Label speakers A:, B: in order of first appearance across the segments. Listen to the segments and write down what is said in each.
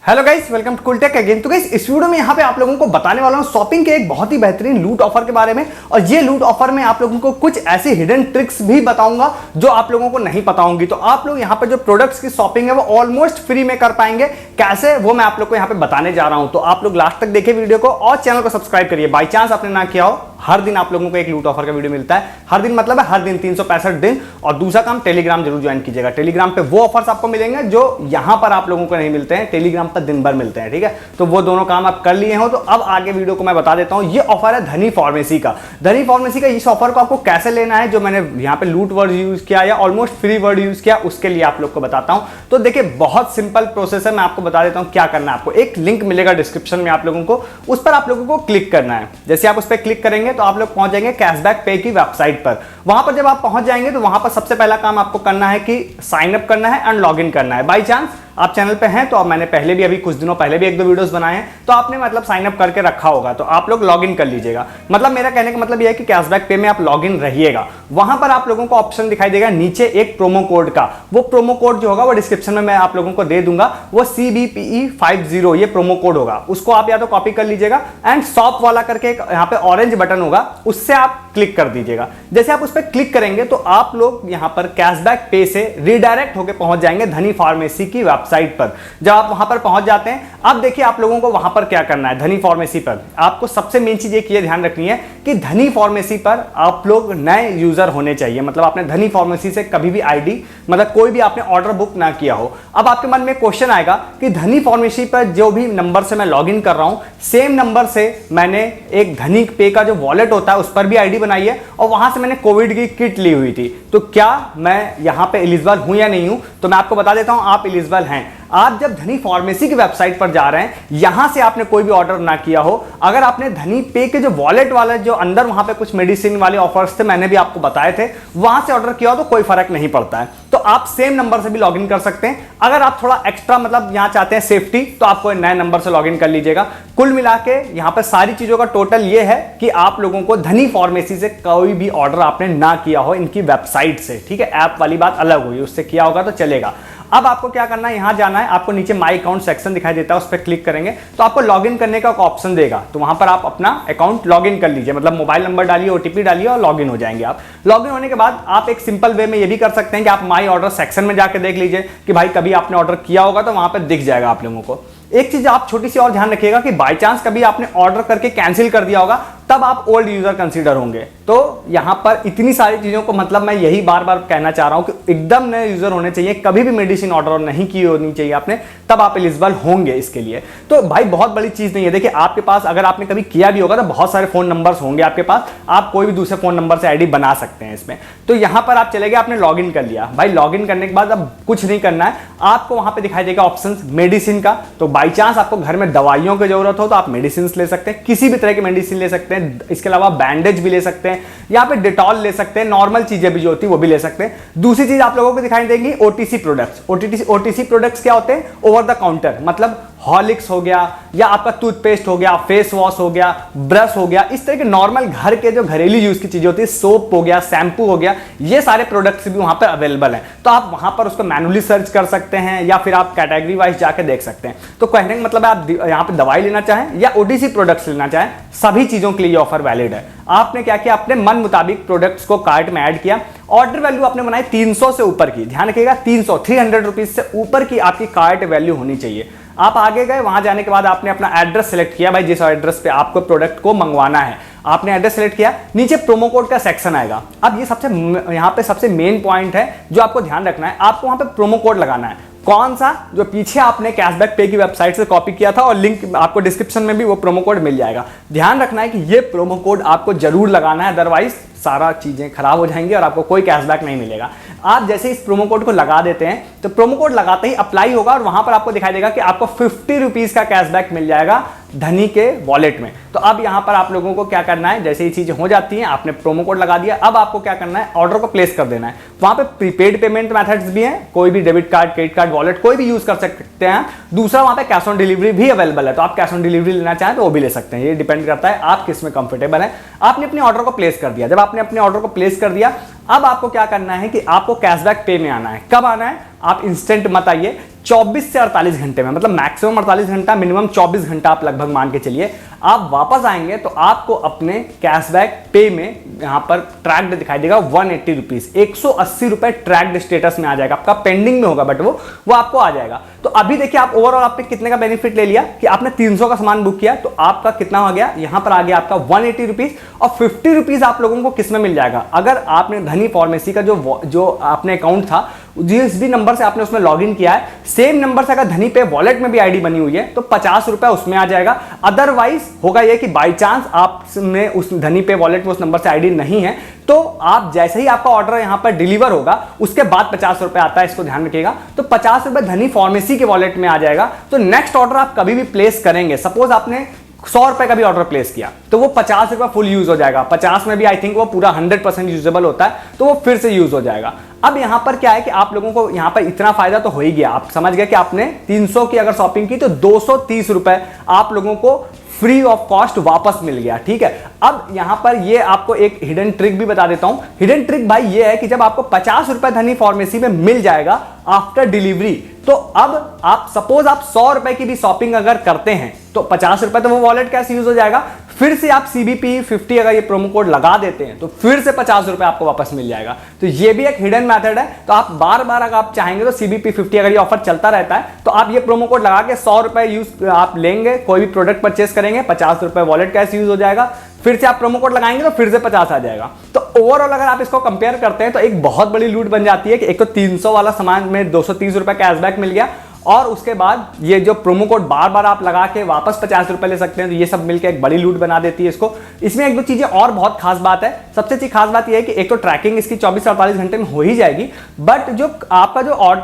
A: Hello guys, welcome to Cooltech again. तो guys, इस video में यहाँ पे आप लोगों को बताने वाला हूँ शॉपिंग के एक बहुत ही बेहतरीन लूट ऑफर के बारे में। और ये लूट ऑफर में आप लोगों को कुछ ऐसी हिडन ट्रिक्स भी बताऊंगा जो आप लोगों को नहीं पता होंगी। तो आप लोग यहाँ पे जो प्रोडक्ट्स की शॉपिंग है वो ऑलमोस्ट फ्री में कर पाएंगे। कैसे, वो मैं आप लोग को यहाँ पे बताने जा रहा हूँ। तो आप लोग लास्ट तक देखिए वीडियो को और चैनल को सब्सक्राइब करिए। बाई चांस आपने ना किया हो, हर दिन आप लोगों को एक लूट ऑफर का वीडियो मिलता है। हर दिन मतलब है हर दिन 365 दिन। और दूसरा काम, टेलीग्राम जरूर ज्वाइन कीजिएगा। टेलीग्राम पे वो ऑफर्स आपको मिलेंगे जो यहां पर आप लोगों को नहीं मिलते हैं, टेलीग्राम पर दिन भर मिलते हैं। ठीक है, तो वो दोनों काम आप कर लिए हो। तो अब आगे वीडियो को मैं बता देता हूं। ये ऑफर है धनी फार्मेसी का। धनी फार्मेसी का इस ऑफर को आपको कैसे लेना है, जो मैंने यहाँ पे लूट वर्ड यूज किया या ऑलमोस्ट फ्री वर्ड यूज किया, उसके लिए आप लोग को बताता हूं। तो देखिए, बहुत सिंपल प्रोसेस है। मैं आपको बता देता हूं क्या करना है। आपको एक लिंक मिलेगा डिस्क्रिप्शन में आप लोगों को, उस पर आप लोगों को क्लिक करना है। जैसे आप उस पर क्लिक करेंगे तो आप लोग पहुंच जाएंगे कैशबैक पे की वेबसाइट पर। वहां पर जब आप पहुंच जाएंगे तो वहां पर सबसे पहला काम आपको करना है कि साइन अप करना है एंड लॉग इन करना है। बाई चांस आप चैनल पे हैं तो अब मैंने पहले भी, अभी कुछ दिनों पहले भी एक दो वीडियोस बनाए हैं, तो आपने मतलब साइन अप करके रखा होगा, तो आप लोग लॉग इन कर लीजिएगा। मतलब मेरा कहने का मतलब यह है कि कैशबैक पे में आप लॉग इन रहिएगा। वहां पर आप लोगों को ऑप्शन दिखाई देगा नीचे एक प्रोमो कोड का। वो प्रोमो कोड जो होगा वो डिस्क्रिप्शन में मैं आप लोगों को दे दूंगा। वो CBPE50 ये प्रोमो कोड होगा। उसको आप या तो कॉपी कर लीजिएगा एंड शॉप वाला करके एक यहाँ पे ऑरेंज बटन होगा, उससे आप क्लिक कर दीजिएगा। जैसे आप उस पर क्लिक करेंगे तो आप लोग यहां पर कैशबैक पे से रिडायरेक्ट होकर पहुंच जाएंगे धनी फार्मेसी की वेबसाइट पर। जब आप वहां पर पहुंच जाते हैं, अब देखिए आप लोगों को वहां पर क्या करना है। धनी फार्मेसी पर आपको सबसे मेन चीज ये ध्यान रखनी है कि धनी फार्मेसी पर आप लोग नए यूजर होने चाहिए। मतलब आपने धनी फार्मेसी से कभी भी आईडी, मतलब कोई भी आपने ऑर्डर बुक ना किया हो। अब आपके मन में क्वेश्चन आएगा कि धनी फार्मेसी पर जो भी नंबर से मैं लॉग इन कर रहा हूं, सेम नंबर से मैंने एक धनी पे का जो वॉलेट होता है उस पर भी आईडी बनाई है और वहां से मैंने कोविड की किट ली हुई थी। तो क्या मैं यहां पे एलिजिबल हूं या नहीं हूं? तो मैं आपको बता देता हूं, आप एलिजिबल हैं। आप जब धनी फार्मेसी की वेबसाइट पर जा रहे हैं, यहां से आपने कोई भी ऑर्डर ना किया हो, अगर आपने धनी पे के जो वॉलेट वाले जो अंदर वहां पे कुछ मेडिसिन वाले ऑफर्स थे, मैंने भी आपको बताए थे, वहां से ऑर्डर किया हो तो कोई फर्क नहीं पड़ता है। तो आप सेम नंबर से भी लॉग इन कर सकते हैं। अगर आप थोड़ा एक्स्ट्रा मतलब यहां चाहते हैं सेफ्टी, तो आप कोई नए नंबर से लॉग इन कर लीजिएगा। कुल मिला के यहां पर सारी चीजों का टोटल ये है कि आप लोगों को धनी फार्मेसी से कोई भी ऑर्डर आपने ना किया हो इनकी वेबसाइट से। ठीक है, ऐप वाली बात अलग हुई, उससे किया होगा तो चलेगा। अब आपको क्या करना है, यहां जाना है। आपको नीचे माई अकाउंट सेक्शन दिखाई देता है, उस पर क्लिक करेंगे तो आपको लॉगिन करने का ऑप्शन देगा। तो वहां पर आप अपना अकाउंट लॉगिन कर लीजिए, मतलब मोबाइल नंबर डालिए, OTP डालिए और लॉगिन हो जाएंगे आप। लॉगिन होने के बाद आप एक सिंपल वे में ये भी कर सकते हैं कि आप माई ऑर्डर सेक्शन में जाकर देख लीजिए कि भाई कभी आपने ऑर्डर किया होगा तो वहां पर दिख जाएगा आप लोगों को। एक चीज आप छोटी सी और ध्यान रखिएगा कि बाय चांस कभी आपने ऑर्डर करके कैंसिल कर दिया होगा, तब आप ओल्ड यूजर कंसीडर होंगे। तो यहां पर इतनी सारी चीजों को, मतलब मैं यही बार बार कहना चाह रहा हूं कि एकदम नए यूजर होने चाहिए। कभी भी मेडिसिन ऑर्डर नहीं की होनी चाहिए आपने, तब आप एलिजिबल होंगे इसके लिए। तो भाई बहुत बड़ी चीज नहीं है। देखिए, आपके पास अगर आपने कभी किया भी होगा तो बहुत सारे फोन नंबर्स होंगे आपके पास, आप कोई भी दूसरे फोन नंबर से आईडी बना सकते हैं इसमें। तो यहां पर आप चले गए, आपने लॉग इन कर लिया। भाई लॉग इन करने के बाद अब कुछ नहीं करना है, आपको वहां पर दिखाई देगा ऑप्शन मेडिसिन का। तो बाई चांस आपको घर में दवाइयों की जरूरत हो तो आप मेडिसिन ले सकते हैं, किसी भी तरह की मेडिसिन ले सकते हैं। इसके अलावा बैंडेज भी ले सकते हैं, यहाँ पे डिटॉल ले सकते हैं, नॉर्मल चीजें भी जो होती है वो भी ले सकते हैं। दूसरी चीज आप लोगों को दिखाई देगी OTC प्रोडक्ट्स। OTC प्रोडक्ट्स क्या होते हैं? ओवर द काउंटर, मतलब हॉर्लिक्स हो गया या आपका टूथपेस्ट हो गया, फेस वॉश हो गया, ब्रश हो गया, इस तरह के नॉर्मल घर के जो घरेलू यूज की चीजें होती है, सोप हो गया, शैम्पू हो गया, ये सारे प्रोडक्ट्स भी वहां पर अवेलेबल हैं। तो आप वहां पर उसको मैनुअली सर्च कर सकते हैं या फिर आप कैटेगरी वाइज जाके देख सकते हैं। तो कहने का मतलब है आप यहाँ पे दवाई लेना चाहें या OTC प्रोडक्ट्स लेना चाहें, सभी चीजों के लिए ये ऑफर वैलिड है। आपने क्या किया, अपने मन मुताबिक प्रोडक्ट्स को कार्ट में ऐड किया। ऑर्डर वैल्यू आपने बनाई 300 से ऊपर की, ध्यान रखिएगा 300 रुपीज से ऊपर की आपकी कार्ट वैल्यू होनी चाहिए। आप आगे गए, वहां जाने के बाद आपने अपना एड्रेस सेलेक्ट किया, भाई जिस एड्रेस पे आपको प्रोडक्ट को मंगवाना है आपने एड्रेस सेलेक्ट किया। नीचे प्रोमो कोड का सेक्शन आएगा। अब ये यहाँ पे सबसे मेन पॉइंट है जो आपको ध्यान रखना है। आपको वहां पे प्रोमो कोड लगाना है। कौन सा? जो पीछे आपने कैशबैक पे की वेबसाइट से कॉपी किया था, और लिंक आपको डिस्क्रिप्शन में भी वो प्रोमो कोड मिल जाएगा। ध्यान रखना है कि ये प्रोमो कोड आपको जरूर लगाना है, अदरवाइज सारा चीजें खराब हो जाएंगी और आपको कोई कैशबैक नहीं मिलेगा। आप जैसे इस प्रोमो कोड को लगा देते हैं तो प्रोमो कोड लगाते ही अप्लाई होगा और वहां पर आपको दिखाई देगा कि आपको 50 रुपीज का कैशबैक मिल जाएगा धनी के वॉलेट में। तो अब यहां पर आप लोगों को क्या करना है, जैसे ये चीजें हो जाती हैं, आपने प्रोमो कोड लगा दिया, अब आपको क्या करना है, ऑर्डर को प्लेस कर देना है। वहां पे प्रीपेड पेमेंट मेथड्स भी हैं, कोई भी debit card, credit card, wallet कोई भी यूज कर सकते हैं। दूसरा, वहां पे कैश ऑन डिलीवरी भी अवेलेबल है, तो आप कैश ऑन डिलीवरी लेना चाहें तो वो भी ले सकते हैं। ये डिपेंड करता है आप किस में कंफर्टेबल है। आपने अपने ऑर्डर को प्लेस कर दिया। जब आपने अपने ऑर्डर को प्लेस कर दिया, अब आपको क्या करना है कि आपको कैशबैक पे में आना है। कब आना है? आप इंस्टेंट मत आइए, 24 से 48 घंटे में, मतलब मैक्सिमम 48 घंटा, मिनिमम 24 घंटा आप लगभग मान के चलिए, आप वापस आएंगे तो आपको अपने कैशबैक पे में यहां पर ट्रैक्ड दिखाई देगा 180 रुपीज, 180 रुपए ट्रैक्ड स्टेटस में आ जाएगा, आपका पेंडिंग में होगा बट वो आपको आ जाएगा। तो अभी देखिए आप ओवरऑल आपने कितने का बेनिफिट ले लिया कि आपने 300 का सामान बुक किया तो आपका कितना हो गया, यहां पर आ गया आपका 180 रुपीज, और 50 रुपीज आप लोगों को किस में मिल जाएगा, अगर आपने धनी फार्मेसी का जो आपने अकाउंट था, जिस भी नंबर से आपने उसमें लॉगिन किया है, सेम नंबर से अगर धनी पे वॉलेट में भी आईडी बनी हुई है तो 50 रुपए उसमें आ जाएगा। अदरवाइज होगा यह कि बाई चांस आप में उस धनी पे वॉलेट में उस नंबर से आईडी नहीं है तो आप जैसे ही आपका ऑर्डर यहां पर डिलीवर होगा उसके बाद 50 रुपए आता है, इसको ध्यान रखिएगा। तो 50 रुपए धनी फार्मेसी के वॉलेट में आ जाएगा। तो नेक्स्ट ऑर्डर आप कभी भी प्लेस करेंगे, सपोज आपने 100 रुपए का भी ऑर्डर प्लेस किया तो वो 50 रुपए फुल यूज हो जाएगा, 50 में भी आई थिंक वो पूरा 100% यूजेबल होता है तो वो फिर से यूज हो जाएगा। अब यहां पर क्या है कि आप लोगों को यहां पर इतना फायदा तो हो ही गया, आप समझ गए कि आपने 300 की अगर शॉपिंग की तो 230 रुपए आप लोगों को फ्री ऑफ कॉस्ट वापस मिल गया, ठीक है। अब यहां पर ये आपको एक हिडन ट्रिक भी बता देता हूं। हिडन ट्रिक भाई ये है कि जब आपको 50 रुपए धनी फार्मेसी में मिल जाएगा आफ्टर डिलीवरी, तो अब आप सपोज आप 100 रुपए की भी शॉपिंग अगर करते हैं तो 50 रुपए तो वो वॉलेट कैसे यूज हो जाएगा, फिर से आप CBP 50 अगर ये प्रोमो कोड लगा देते हैं तो फिर से 50 रुपए आपको वापस मिल जाएगा। तो ये भी एक हिडन मेथड है। तो आप बार बार अगर आप चाहेंगे तो CBP 50 अगर ये ऑफर चलता रहता है तो आप ये प्रोमो कोड लगा के 100 रुपए यूज आप लेंगे, कोई भी प्रोडक्ट परचेस करेंगे, 50 रुपए वॉलेट कैश यूज हो जाएगा, फिर से आप प्रोमो कोड लगाएंगे तो फिर से 50 आ जाएगा। तो ओवरऑल अगर आप इसको कंपेयर करते हैं तो एक बहुत बड़ी लूट बन जाती है कि एक तो 300 वाला सामान में 230 रुपए कैशबैक मिल गया, और उसके बाद ये जो प्रोमो कोड बार बार आप लगा के वापस 50 रुपए ले सकते हैं। तो ये सब मिलकर एक बड़ी लूट बना देती है इसको। इसमें एक दो चीजें और बहुत खास बात है। सबसे अच्छी खास बात यह है कि एक तो ट्रैकिंग इसकी 24 से 48 घंटे में हो ही जाएगी, बट जो आपका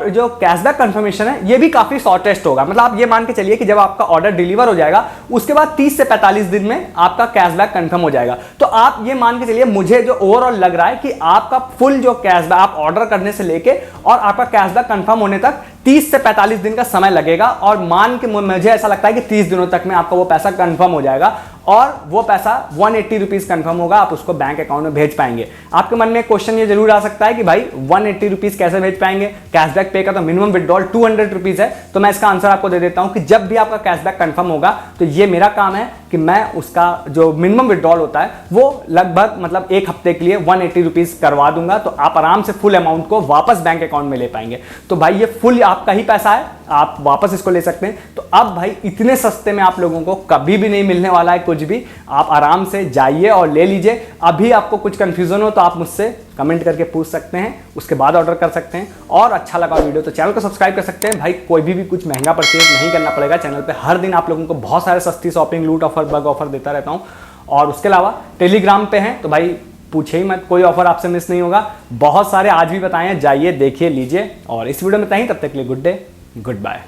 A: जो कैशबैक कंफर्मेशन है ये भी काफी शॉर्टेस्ट होगा। मतलब आप ये मान के चलिए कि जब आपका ऑर्डर डिलीवर हो जाएगा उसके बाद 30 से 45 दिन में आपका कैशबैक कंफर्म हो जाएगा। तो आप ये मान के चलिए, मुझे जो ओवरऑल लग रहा है कि आपका फुल जो कैशबैक आप ऑर्डर करने से लेके और आपका कैशबैक कंफर्म होने तक 30 से 45 दिन का समय लगेगा, और मान के मुझे ऐसा लगता है कि 30 दिनों तक में आपका वो पैसा कंफर्म हो जाएगा और वो पैसा 180 रुपीज कंफर्म होगा, आप उसको बैंक अकाउंट में भेज पाएंगे। आपके मन में क्वेश्चन ये जरूर आ सकता है कि भाई 180 रुपीज कैसे भेज पाएंगे, कैशबैक पे का तो मिनिमम विड्रॉल 200 रुपीज है। तो मैं इसका आंसर आपको दे देता हूं कि जब भी आपका कैशबैक कंफर्म होगा तो ये मेरा काम है कि मैं उसका जो मिनिमम विड्रॉल होता है वो लगभग मतलब एक हफ्ते के लिए 180 रुपीज करवा दूंगा, तो आप आराम से फुल अमाउंट को वापस बैंक अकाउंट में ले पाएंगे। तो भाई ये फुल आपका ही पैसा है, आप वापस इसको ले सकते हैं। तो अब भाई इतने सस्ते में आप लोगों को कभी भी नहीं मिलने वाला है कुछ भी, आप आराम से जाइए और ले लीजिए। अभी आपको कुछ कंफ्यूजन हो तो आप मुझसे कमेंट करके पूछ सकते हैं, उसके बाद ऑर्डर कर सकते हैं। और अच्छा लगा वीडियो तो चैनल को सब्सक्राइब कर सकते हैं। भाई कोई भी कुछ महंगा परचेज नहीं करना पड़ेगा, चैनल पे हर दिन आप लोगों को बहुत सारे सस्ती शॉपिंग, लूट ऑफर, बग ऑफर देता रहता हूं। और उसके अलावा टेलीग्राम पे हैं तो भाई पूछे ही मत, कोई ऑफर आपसे मिस नहीं होगा। बहुत सारे आज भी बताए हैं, जाइए देखिए लीजिए। और इस वीडियो में इतना ही, तब तक के लिए गुड डे, गुड बाय।